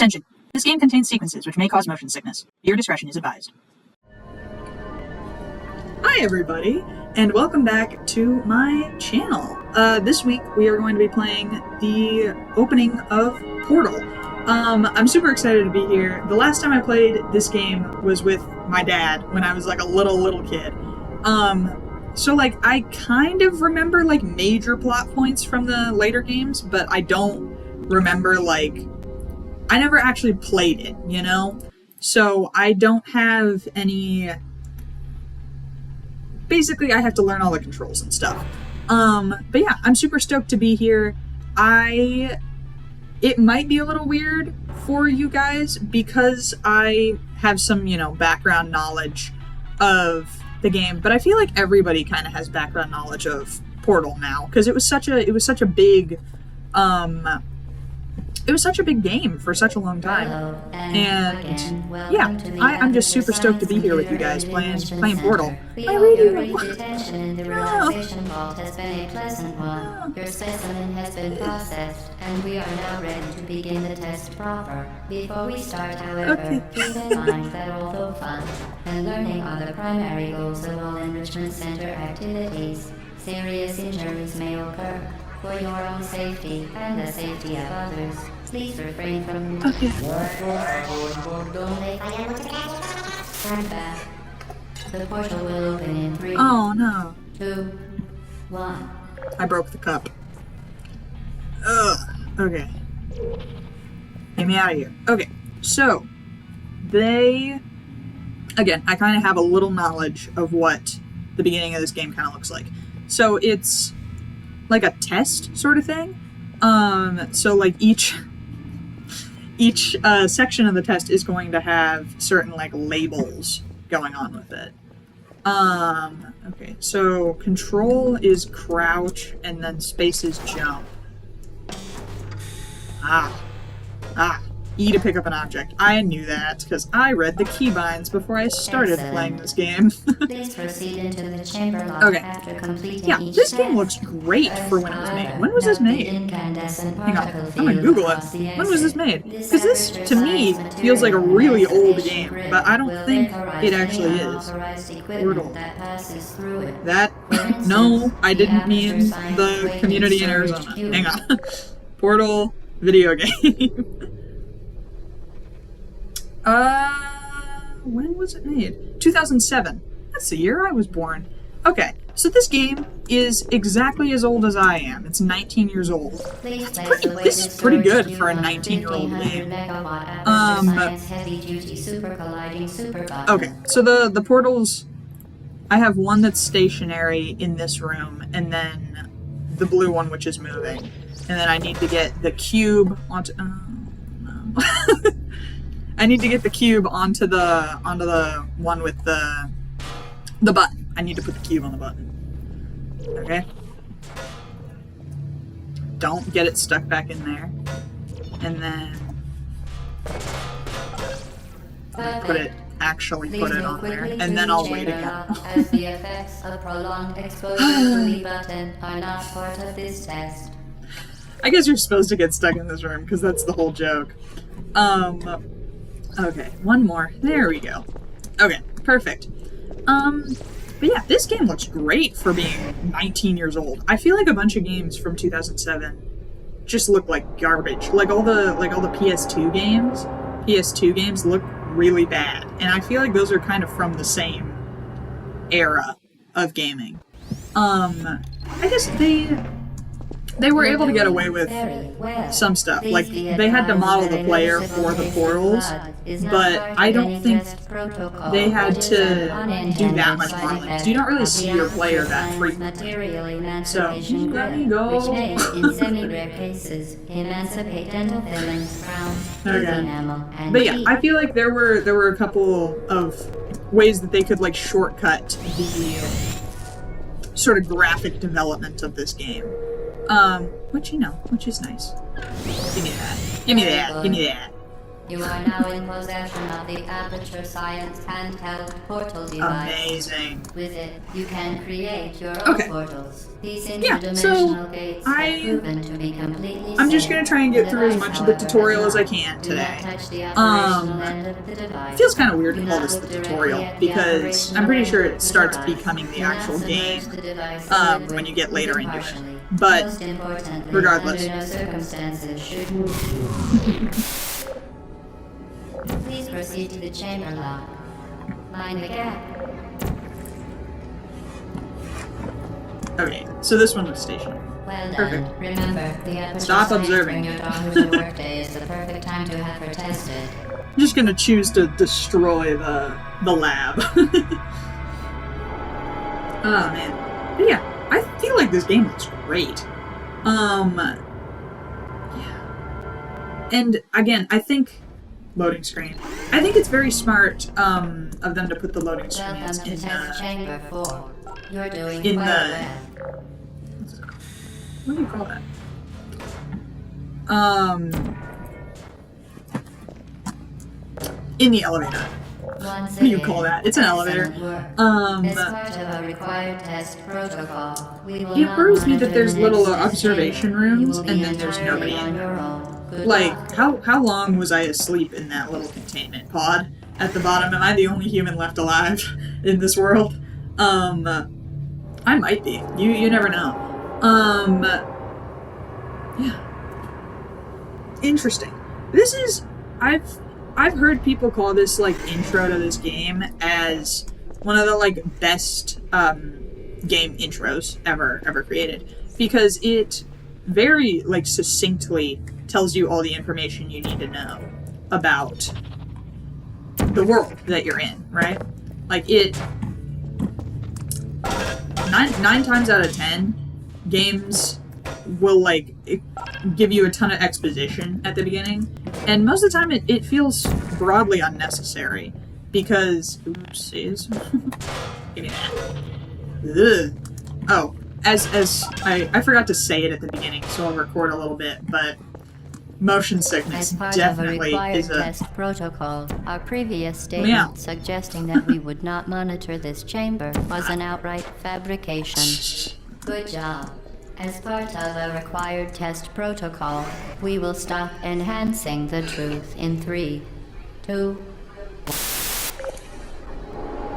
Attention! This game contains sequences which may cause motion sickness. Your discretion is advised. Hi everybody, and welcome back to my channel. This week we are going to be playing the opening of Portal. I'm super excited to be here. The last time I played this game was with my dad when I was like a little kid. So like I kind of remember like major plot points from the later games, but I don't remember like I never actually played it, you know? So I don't have any... Basically, I have to learn all the controls and stuff. But yeah, I'm super stoked to be here. It might be a little weird for you guys because I have some, you know, background knowledge of the game, but I feel like everybody kind of has background knowledge of Portal now because it was such a big game for such a long time. And yeah, I'm just super stoked to be here with you guys playing Portal. My radio. Your specimen has been processed, and we are now ready to begin the test proper. Before we start, however, keep in mind that although fun and learning are the primary goals of all enrichment center activities, serious injuries may occur. For your own safety and the safety of others, please refrain from... Okay. Turn back. The portal will open in 3, Oh no. 2, 1. I broke the cup. Ugh. Okay. Get me out of here. Okay. So, again, I kind of have a little knowledge of what the beginning of this game kind of looks like. So it's like a test sort of thing. So like each section of the test is going to have certain like labels going on with it. Okay, so control is crouch and then space is jump. E to pick up an object. I knew that because I read the keybinds before I started playing this game. Please proceed into the chamber lock after completing each this game looks great for when it was made. When was this made? Hang on, I'm gonna Google it. When was this made? Because this, to me, feels like a really old game, but I don't think it actually is. Portal. No, I didn't mean the community in Arizona. Hang on. Portal video game. When was it made? 2007. That's the year I was born. Okay, so this game is exactly as old as I am. It's 19 years old. This is pretty good for a 19-year-old game. Okay, so the portals, I have one that's stationary in this room, and then the blue one which is moving. And then I need to get the cube onto... Oh, no. I need to get the cube onto the one with the button. I need to put the cube on the button. Okay. Don't get it stuck back in there. And then put it on there. And then I'll wait again. As the effects of prolonged exposure to the button are not part of this test. I guess you're supposed to get stuck in this room because that's the whole joke. Okay, one more. There we go. Okay, perfect. But yeah, this game looks great for being 19 years old. I feel like a bunch of games from 2007 just look like garbage. Like all the PS2 games look really bad. And I feel like those are kind of from the same era of gaming. I guess they were able to get away with some stuff. Like, they had to model the player for the portals, but I don't think they had to do that much modeling. So you don't really see your player that frequently. So, let me go. Okay. But yeah, I feel like there were a couple of ways that they could, like, shortcut the sort of graphic development of this game. Which is nice. Give me that. You are now in possession of the Aperture Science handheld portal device. Amazing. With it, you can create your own Okay. portals. These Yeah, interdimensional so gates have proven to be completely I'm just safe. gonna try and get The through as device, much of the however, tutorial is as I not. can Do not today. touch the operational end of the device. It feels kind of weird to Do call not this the look directly tutorial at the because operational I'm pretty end sure of it the starts device. becoming the Do not actual submerge game the device in liquid when you get later into it. impartially. But Most importantly, regardless. under no circumstances should Please proceed to the chamber lock. Mind the gap. Okay, so this one was stationary. Well done. Perfect. Remember, the Aperture Stop Science observing. Bring Your Daughter to Work Day is the perfect time to have her tested. I'm just gonna choose to destroy the lab. Oh man. But yeah, I feel like this game looks great. Yeah. And again, I think loading screen. I think it's very smart of them to put the loading Welcome screens to Test Chamber 4. You're doing in quite the- well. what do you call that? In the elevator. Once What do you again, call that? It's an elevator. excellent work. As part of a required test protocol, we will It not worries me that monitor there's the little next test observation chamber. You rooms will be and then there's entirely nobody on in your there. own. Good Like, luck. how long was I asleep in that little containment pod at the bottom? Am I the only human left alive in this world? I might be. You never know. Yeah. Interesting. This is I've heard people call this like intro to this game as one of the like best game intros ever created because it very like succinctly tells you all the information you need to know about the world that you're in, right? Like it nine times out of 10 games will like give you a ton of exposition at the beginning, and most of the time it feels broadly unnecessary because oopsies. Give me that. Ugh. Oh, as I forgot to say it at the beginning, so I'll record a little bit, but motion sickness As part definitely of a is required a test protocol, our previous statement Yeah. suggesting that we would not monitor this chamber was an outright fabrication. Good job. As part of a required test protocol, we will stop enhancing the truth in 3, 2.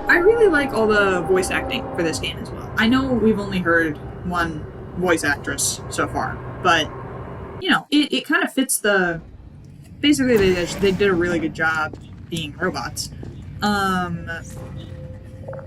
I really like all the voice acting for this game as well. I know we've only heard one voice actress so far, but you know, it kind of fits the. Basically, they did a really good job being robots.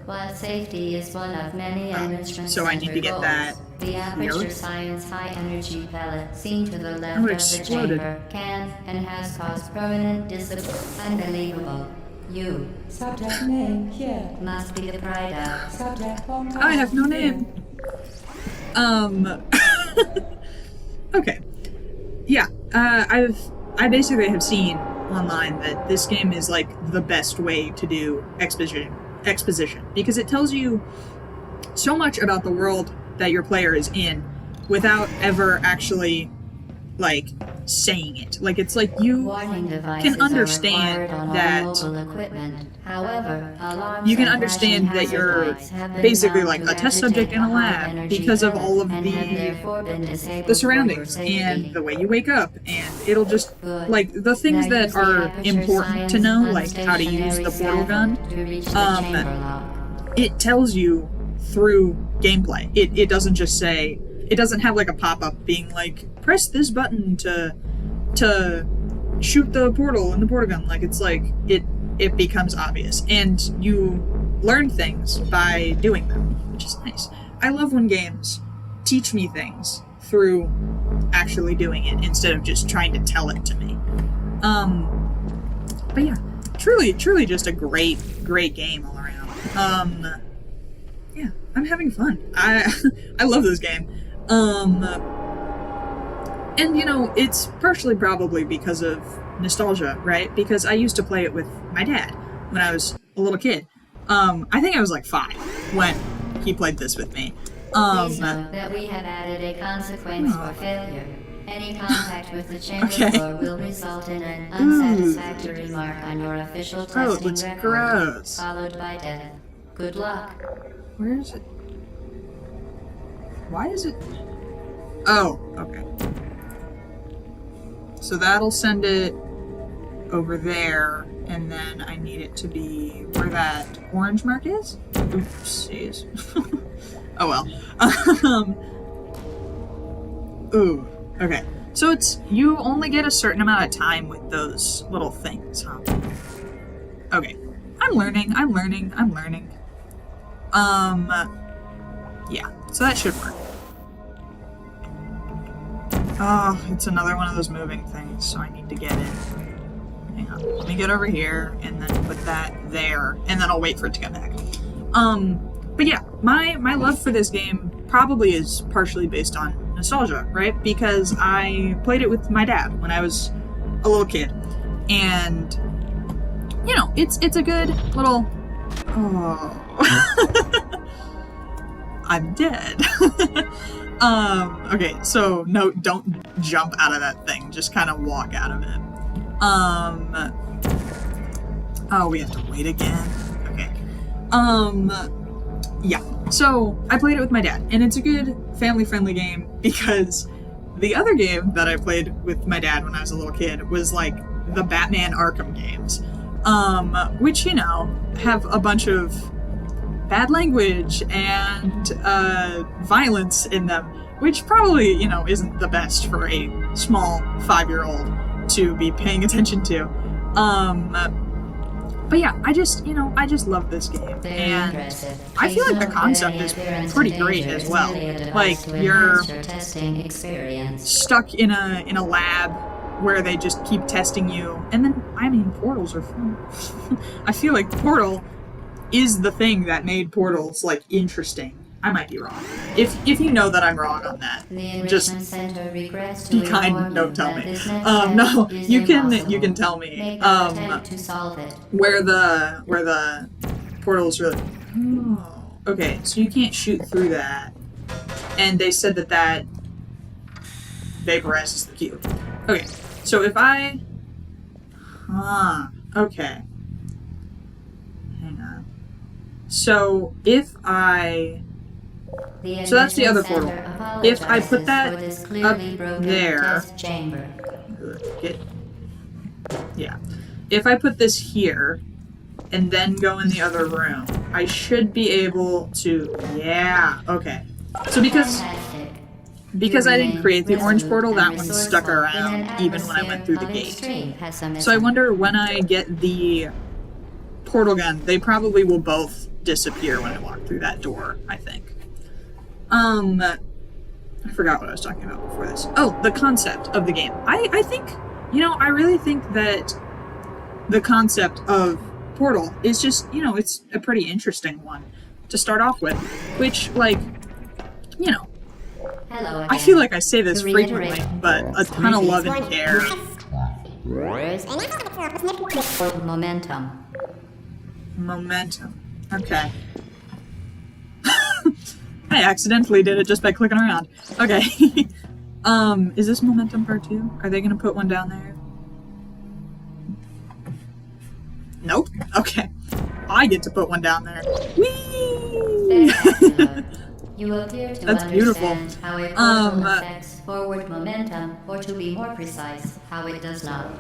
While safety is one of many enrichment So I need to get goals, that the Aperture here. Science high energy pellet seen to the left Oh, of it the exploded. chamber can and has caused permanent disability. Unbelievable. You Subject name here. must be the pride of. Subject long I have no name. Okay. Yeah. I basically have seen online that this game is like the best way to do exposition because it tells you so much about the world that your player is in without ever actually like saying it. Like it's like you Warning devices can understand are required on that all mobile equipment. However, alarms you can and understand flashing that you're hazard lights have been basically found like to a test subject in a agitate high lab energy because of pellet all of and have therefore been the disabled surroundings for your and safety. the way you wake up, and it'll just Good. like the things Now that use the are Aperture important to Science know, like how to use the unstationary portal gun. scaffold to reach the Um, chamber lock. It tells you through gameplay. It doesn't just say, it doesn't have like a pop-up being like press this button to shoot the portal in the portal gun. Like it's like it becomes obvious and you learn things by doing them, which is nice. I love when games teach me things through actually doing it instead of just trying to tell it to me. But yeah, truly just a great game all around. Yeah, I'm having fun. I love this game. And you know, it's partially probably because of nostalgia, right? Because I used to play it with my dad when I was a little kid. I think I was like 5 when he played this with me. Please note that we have added a consequence for failure. Any contact with the chamber Okay. floor will result in an unsatisfactory mark on your official Oh, it testing looks record, gross. followed by death. Good luck. Where is it? Why is it? Oh, okay. So that'll send it over there, and then I need it to be where that orange mark is? Oopsies. Oh well. Ooh, okay. So it's, you only get a certain amount of time with those little things, huh? Okay. I'm learning. Yeah, so that should work. Oh, it's another one of those moving things, so I need to get it. Hang on, let me get over here, and then put that there, and then I'll wait for it to come back. But yeah, my love for this game probably is partially based on nostalgia, right? Because I played it with my dad when I was a little kid, and you know, it's a good little. Oh, I'm dead. Okay, so no, don't jump out of that thing. Just kind of walk out of it. Oh, we have to wait again. Okay. Yeah. So I played it with my dad, and it's a good family-friendly game because the other game that I played with my dad when I was a little kid was like the Batman Arkham games, which, you know, have a bunch of bad language and violence in them, which probably, you know, isn't the best for a small 5-year-old to be paying attention to. But yeah, I just love this game, and I feel like the concept is pretty great as well. Like, you're stuck in a lab where they just keep testing you, and then, I mean, portals are fun. I feel like Portal is the thing that made portals, like, interesting. I might be wrong. If you know that I'm wrong on that, just be kind, don't tell me. No, you can tell me where the portals really. Oh, okay, so you can't shoot through that, and they said that vaporizes the cube. Okay, so if I, okay, hang on. So if I. So that's the other portal. If I put that up there, yeah. If I put this here and then go in the other room, I should be able to. Yeah. Okay. So because I didn't create the orange portal, that one stuck around even when I went through the gate. So I wonder when I get the portal gun, they probably will both disappear when I walk through that door, I think. I forgot what I was talking about before this. Oh, the concept of the game. I think, you know, I really think that the concept of Portal is just, you know, it's a pretty interesting one to start off with, which, like, you know, Hello again. I feel like I say this frequently, but a ton of love and care. Momentum. Okay. I accidentally did it just by clicking around. Okay. Is this Momentum Part 2? Are they gonna put one down there? Nope. Okay. I get to put one down there. Whee! You appear to That's beautiful. understand how a portal affects forward momentum, or to be more precise, how it does not.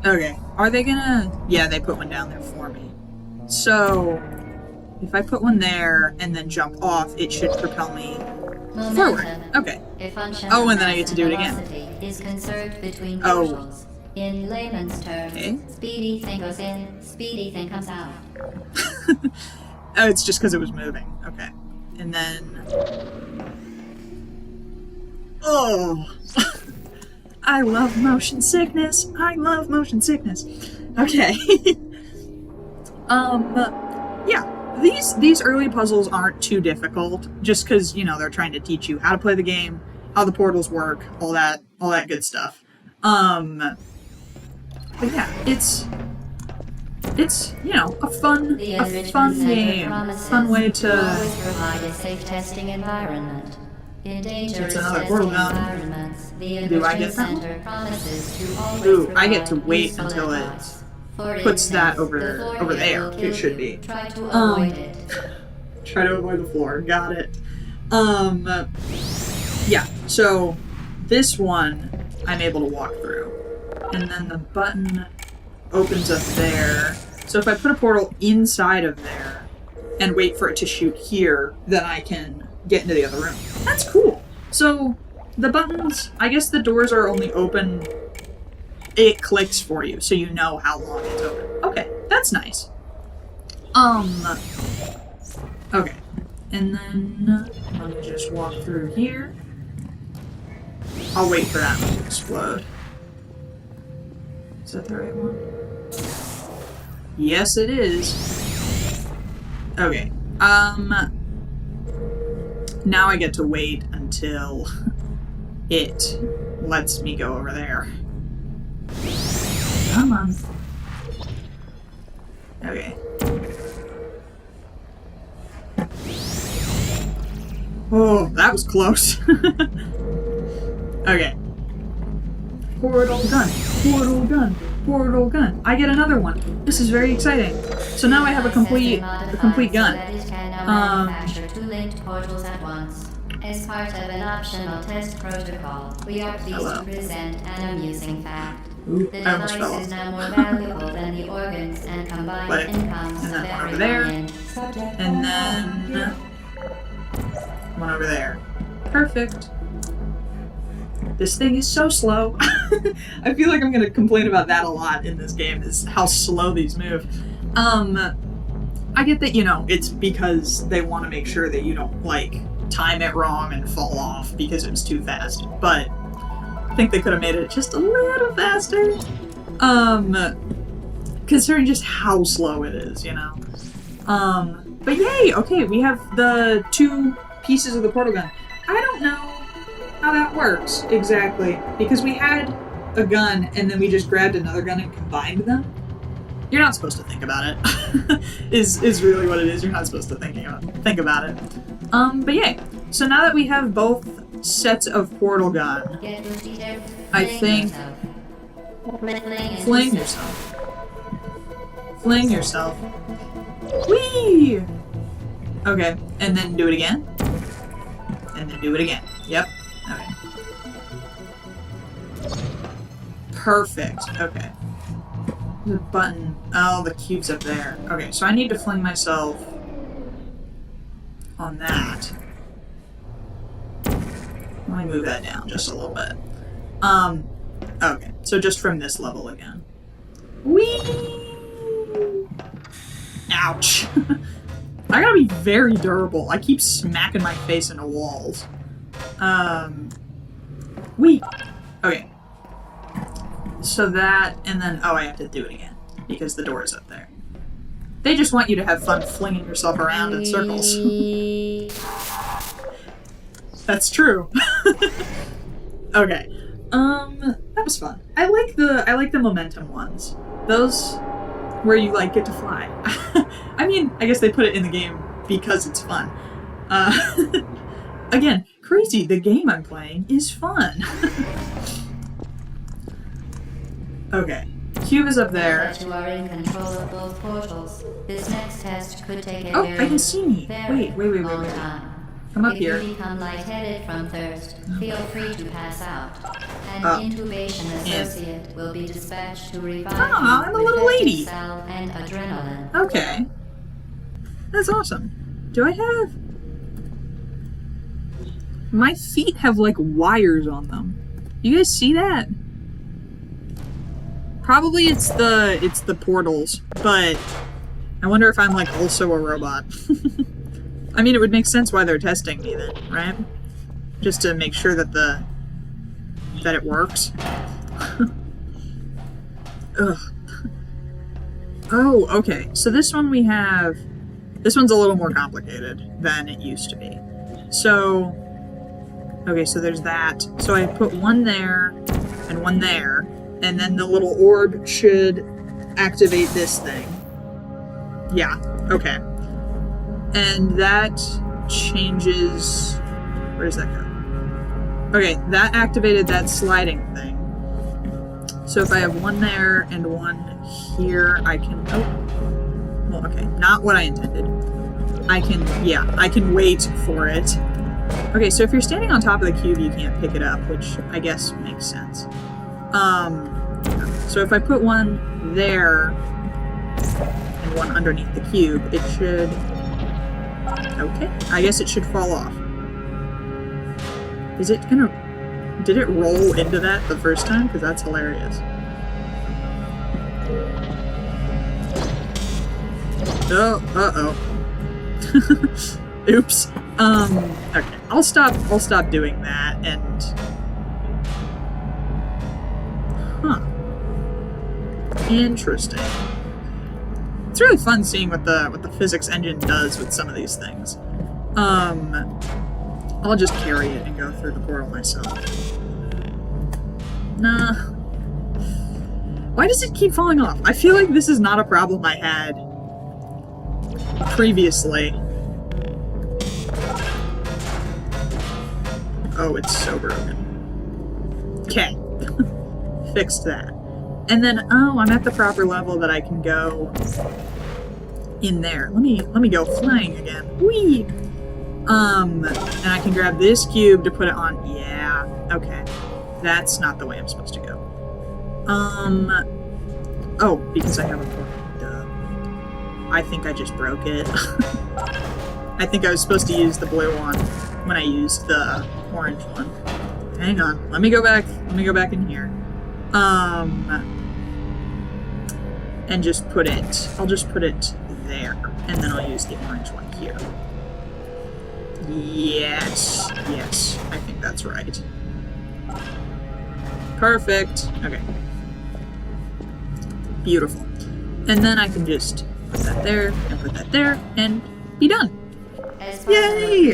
Okay. Are they gonna... Yeah, they put one down there for me. So... if I put one there and then jump off, it should propel me forward. Okay. Oh, and then I get to do it again. Is conserved between Oh. portals. In layman's terms, Okay. speedy thing goes in, speedy thing comes out. Oh, it's just because it was moving. Okay. And then... Oh! I love motion sickness! I love motion sickness! Okay. Yeah. These early puzzles aren't too difficult, just because, you know, they're trying to teach you how to play the game, how the portals work, all that good stuff. But yeah, it's you know, a fun game, fun way to Always provide a safe testing environment. In dangerous another testing portal gun. environments, the Do I Enrichment get that one? Center promises to always Ooh, I get to provide wait useful until it advice. For puts that instance, the over floor hit there. will kill It should you. be. Try to Um, avoid it. Try to avoid the floor. Got it. Yeah, so this one I'm able to walk through. And then the button opens up there. So if I put a portal inside of there and wait for it to shoot here, then I can get into the other room. That's cool. So the buttons, I guess the doors are only open, it clicks for you, so you know how long it's open. Okay, that's nice. Okay. And then let me just walk through here. I'll wait for that one to explode. Is that the right one? Yes, it is. Okay. Now I get to wait until it lets me go over there. Come on. Okay. Oh, that was close. Okay. Portal gun, portal gun, portal gun. I get another one. This is very exciting. So now I have a complete gun. Manufacture two linked portals at once. As part of an optional test protocol, we are pleased to present an amusing fact. Ooh, The I almost fell device is off. now more valuable than the organs and combined But- incomes and of then one over everyone there. in. Subject And contact then here. one over there. Perfect. This thing is so slow. I feel like I'm gonna complain about that a lot in this game, is how slow these move. I get that, you know, it's because they want to make sure that you don't, like, time it wrong and fall off because it was too fast. But I think they could have made it just a little faster. Considering just how slow it is, you know. But yay! Okay, we have the two pieces of the portal gun. I don't know how that works exactly, because we had a gun and then we just grabbed another gun and combined them. You're not supposed to think about it. is really what it is. You're not supposed to think about it. But yay. So now that we have both sets of portal gun, Get your feet out. I think fling yourself. Fling yourself. Whee! Okay, and then do it again. And then do it again. Yep. Okay. Perfect. Okay. The button. Oh, the cube's up there. Okay, so I need to fling myself on that. Let me move that down just a little bit. Okay, so just from this level again. Whee! Ouch. I gotta be very durable. I keep smacking my face into walls. Whee! Okay. So that, and then, oh, I have to do it again, because the door is up there. They just want you to have fun flinging yourself around in circles. That's true. Okay. That was fun. I like the momentum ones. Those where you, like, get to fly. I mean, I guess they put it in the game because it's fun. Again, crazy, the game I'm playing is fun. Okay. Cube is up Now there. that you are in control of both portals, this next test could take a Oh, very, I can see me. very Wait. long time. Come up If here. you become lightheaded from thirst, feel free to pass out. An Oh. intubation associate will be dispatched to revive Aw, you I'm a with little Vector lady. Cell and adrenaline. Okay. That's awesome. Do I have... My feet have, like, wires on them. You guys see that? Probably it's the portals, but I wonder if I'm, like, also a robot. I mean, it would make sense why they're testing me then, right? Just to make sure that that it works. Ugh. Oh, okay. So this one we have... This one's a little more complicated than it used to be. So... Okay, so there's that. So I put one there and one there, and then the little orb should activate this thing. Yeah, okay. And that changes... Where does that go? Okay, that activated that sliding thing. So if I have one there and one here, I can... Oh. Well, okay. Not what I intended. I can wait for it. Okay, so if you're standing on top of the cube, you can't pick it up, which I guess makes sense. So if I put one there and one underneath the cube, it should... Okay, I guess it should fall off. Is it gonna... Did it roll into that the first time? Because that's hilarious. Oh, uh-oh. Oops. Okay. I'll stop doing that and... Huh. Interesting. It's really fun seeing what the physics engine does with some of these things. I'll just carry it and go through the portal myself. Nah. Why does it keep falling off? I feel like this is not a problem I had previously. Oh, it's so broken. Okay. Fixed that. And then, oh, I'm at the proper level that I can go in there. Let me go flying again. Whee! And I can grab this cube to put it on. Yeah, okay. That's not the way I'm supposed to go. Oh, because I have a portal. Duh. I think I just broke it. I think I was supposed to use the blue one when I used the orange one. Hang on. Let me go back in here. And just put it... I'll just put it there. And then I'll use the orange one here. Yes. Yes. I think that's right. Perfect. Okay. Beautiful. And then I can just put that there, and put that there, and be done. Yay!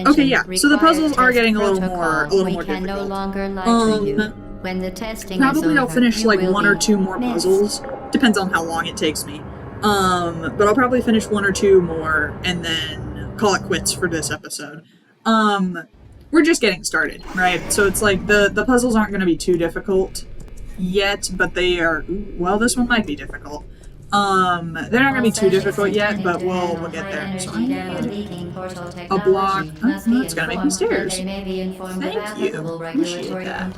Okay, yeah. So the puzzles are getting a little more difficult. No longer lie to you. When the testing probably is I'll over, finish like one or two more missed. puzzles. Depends on how long it takes me. But I'll probably finish one or two more and then call it quits for this episode. We're just getting started, right? So it's like the puzzles aren't going to be too difficult yet, but they are... Well, this one might be difficult. They're not going to be too difficult yet, but we'll get there. So I need a block. Oh, no, it's going to make me stairs. Thank you. Appreciate that.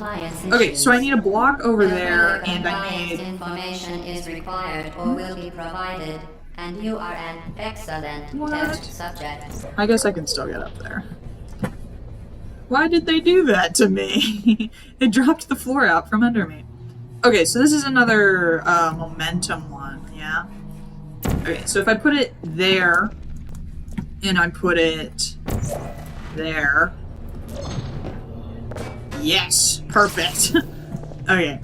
Okay, so I need a block over there, and I need... Information is required or will be provided, and you are an excellent test subject. I guess I can still get up there. Why did they do that to me? It dropped the floor out from under me. Okay, so this is another momentum one, yeah? Okay, so if I put it there, and I put it there. Yes! Perfect! Okay.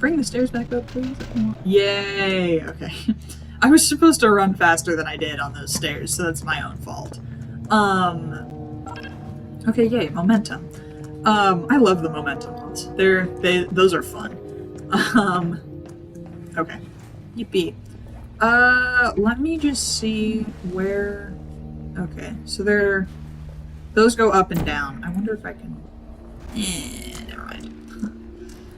Bring the stairs back up, please. Yay! Okay. I was supposed to run faster than I did on those stairs, so that's my own fault. Okay, yay, momentum. I love the momentum ones. Those are fun. Okay. Yippee. Let me just see where... Okay, so those go up and down. I wonder if I can... never mind.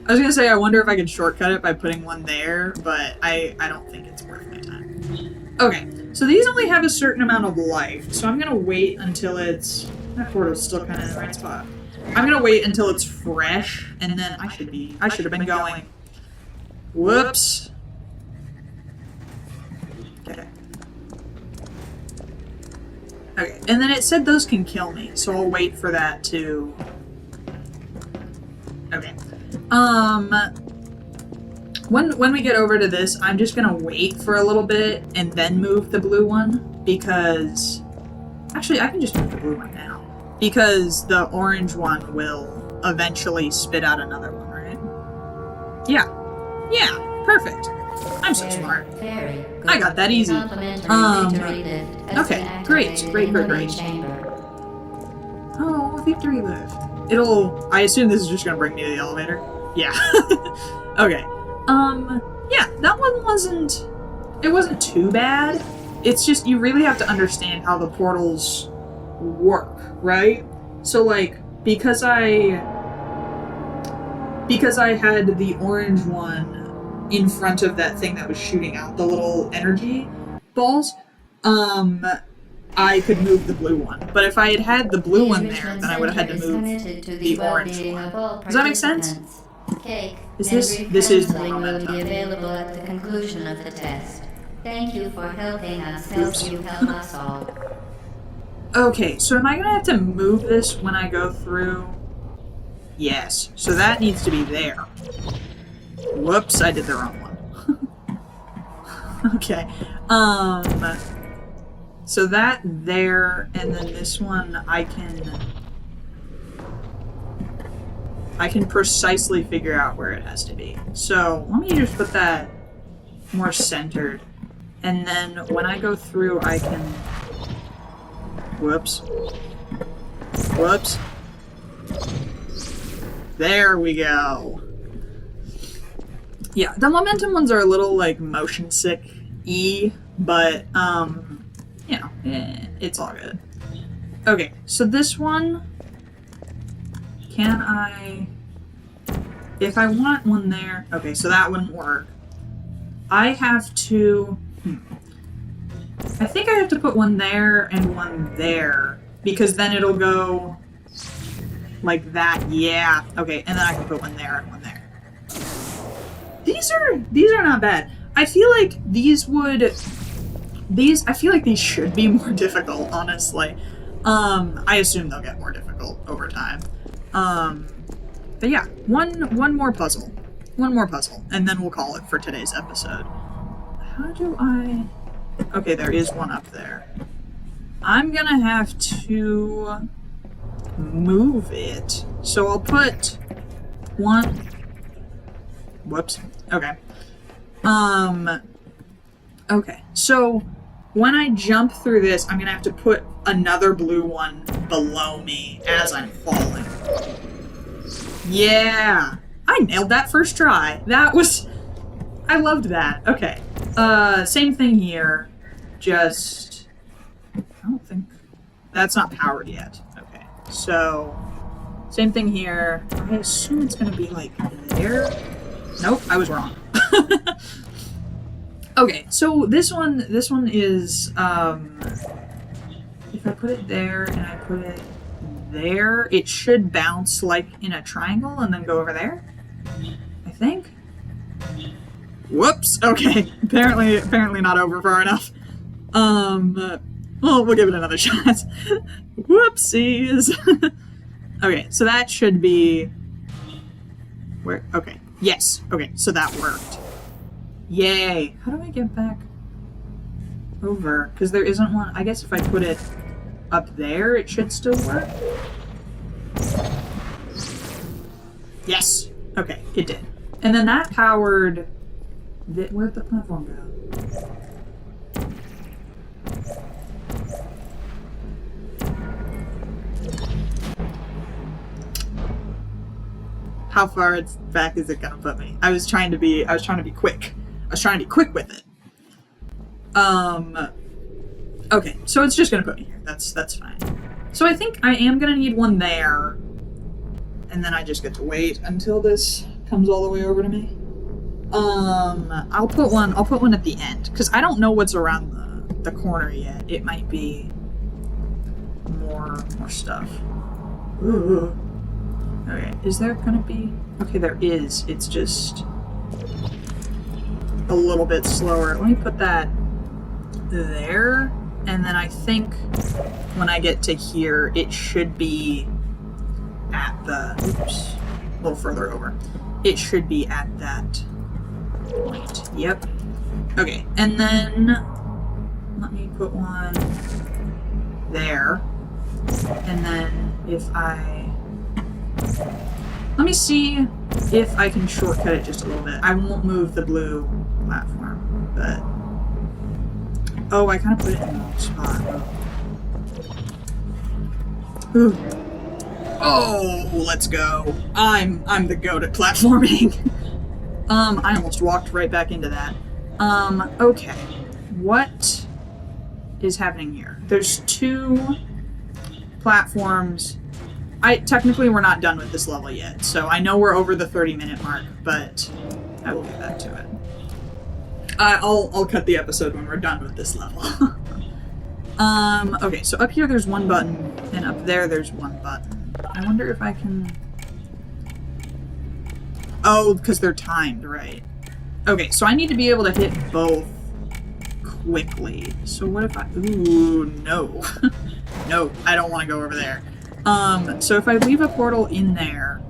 I was gonna say, I wonder if I could shortcut it by putting one there, but I don't think it's worth my time. Okay, so these only have a certain amount of life, so I'm gonna wait until it's... That portal's still kind of in the right spot. I'm gonna wait until it's fresh, and then I should have been going. Whoops. Okay. Okay, and then it said those can kill me, so I'll wait for that to... Okay. When we get over to this, I'm just gonna wait for a little bit and then move the blue one, because... Actually, I can just move the blue one now. Because the orange one will eventually spit out another one, right? Yeah. Yeah, perfect. I'm so smart. I got that easy. Okay, great. Oh, victory lift. I assume this is just gonna bring me to the elevator? Yeah. Okay. Yeah, that one wasn't too bad. It's just, you really have to understand how the portals work, right? So, like, because I had the orange one in front of that thing that was shooting out the little energy balls, I could move the blue one. But if I had had the blue one there, then I would have had to move the orange one. Does that make sense? Cake Is and this brief is counseling will be momentum? available at the conclusion of the test. Thank you for helping us help you help us all. Okay, so am I gonna have to move this when I go through? Yes, so that needs to be there. Whoops, I did the wrong one. Okay, so that there, and then this one I can precisely figure out where it has to be. So let me just put that more centered, and then when I go through I can, whoops, there we go. Yeah, the momentum ones are a little like motion sick-y, but you know, it's all good. Okay, so this one, can I, if I want one there, okay, so that wouldn't work. I have to, I think I have to put one there and one there, because then it'll go like that, yeah. Okay, and then I can put one there and one there. These are not bad. I feel like I feel like these should be more difficult, honestly. I assume they'll get more difficult over time. But yeah, one more puzzle. One more puzzle, and then we'll call it for today's episode. How do I... Okay, there is one up there. I'm gonna have to move it. So I'll put one... Whoops. Okay. Okay, so when I jump through this, I'm gonna have to put another blue one below me as I'm falling. Yeah! I nailed that first try. That was... I loved that. Okay. Same thing here. Just... I don't think... That's not powered yet. Okay. So... Same thing here. I assume it's gonna be like there. Nope, I was wrong. Okay, so this one is, if I put it there and I put it there, it should bounce like in a triangle and then go over there, I think. Whoops, okay, apparently not over far enough. Well, we'll give it another shot. Whoopsies. Okay, so that should be, where, okay, yes, okay, so that worked. Yay! How do I get back over? Because there isn't one. I guess if I put it up there, it should still work. Yes! Okay, it did. And then that powered... Where'd the platform go? How far back is it gonna put me? I was trying to be quick. I was trying to be quick with it. Okay, so it's just gonna put me here. That's fine. So I think I am gonna need one there, and then I just get to wait until this comes all the way over to me. I'll put one at the end, because I don't know what's around the corner yet. It might be more stuff. Ooh. Okay, is there gonna be... Okay, there is. It's just a little bit slower. Let me put that there, and then I think when I get to here, it should be at the... Oops. A little further over. It should be at that point. Yep. Okay, and then let me put one there, and then if I... Let me see if I can shortcut it just a little bit. I won't move the blue platform, but... Oh, I kind of put it in the wrong spot. Ooh. Oh, let's go. I'm the goat at platforming. I almost walked right back into that. Okay. What is happening here? There's two platforms Technically we're not done with this level yet, so I know we're over the 30-minute mark, but I will get back to it. I'll cut the episode when we're done with this level. Okay, so up here there's one button, and up there there's one button. I wonder if I can... Oh, because they're timed, right. Okay, so I need to be able to hit both quickly. So what if I... Ooh, no. No, I don't want to go over there. So if I leave a portal in there,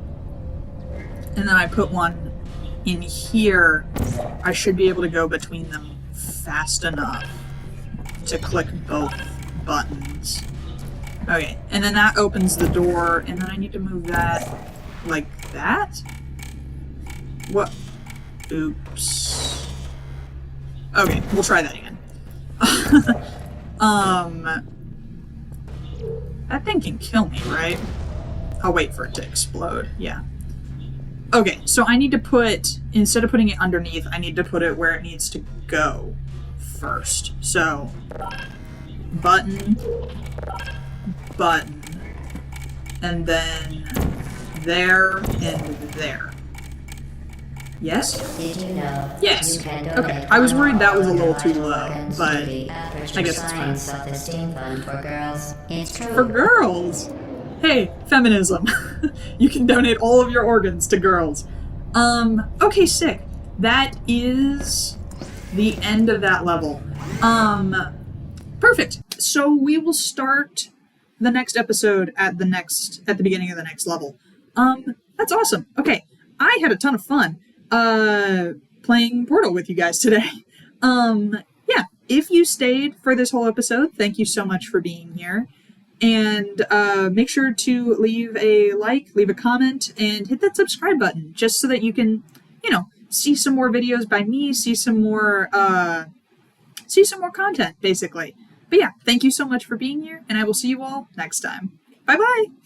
and then I put one in here, I should be able to go between them fast enough to click both buttons. Okay, and then that opens the door, and then I need to move that like that? What? Oops. Okay, we'll try that again. That thing can kill me, right? I'll wait for it to explode, yeah. Okay, so I need to put, instead of putting it underneath, I need to put it where it needs to go first. So, button, button, and then there and there. Yes? Did you know? Yes. You can Okay. donate I was worried that was a $1 little too vital low, organs but to the Aperture I guess it's fine. Science Self-Esteem Fund for girls. It's true. For girls! Hey, feminism. You can donate all of your organs to girls. Okay, sick. That is the end of that level. Perfect. So we will start the next episode at the beginning of the next level. That's awesome. Okay, I had a ton of fun playing Portal with you guys today. Yeah, if you stayed for this whole episode, thank you so much for being here. And make sure to leave a like, leave a comment, and hit that subscribe button just so that you can, see some more videos by me, see some more content, basically. But yeah, thank you so much for being here, and I will see you all next time. Bye-bye!